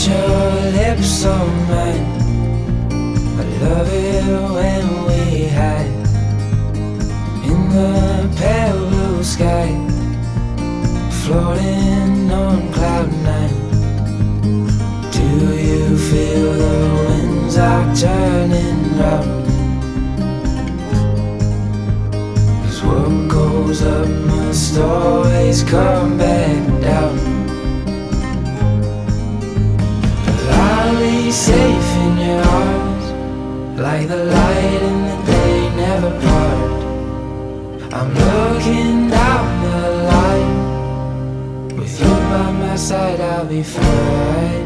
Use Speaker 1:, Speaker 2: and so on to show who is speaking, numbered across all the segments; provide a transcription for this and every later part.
Speaker 1: your lips on mine. I love it when we hide in the pale blue sky, floating on cloud nine. Do you feel the winds are turning round? 'Cause what goes up must always come back down. I'll be safe in your arms, like the light in the day never part. I'm looking down the line, with you by my side I'll be fine.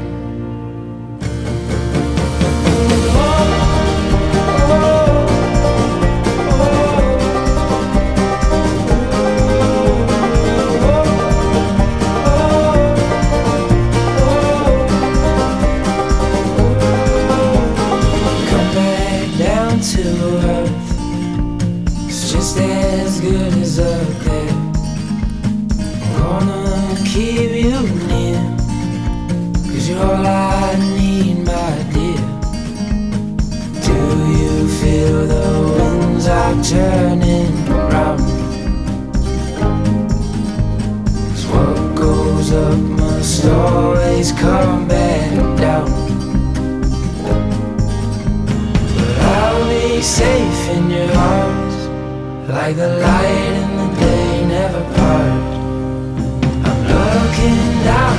Speaker 1: To earth, it's just as good as up there. I'm gonna keep you near, 'cause you're all I need, my dear. Do you feel the winds are turning round? 'Cause what goes up must always come back down. Safe in your arms, like the light in the day never part. I'm looking down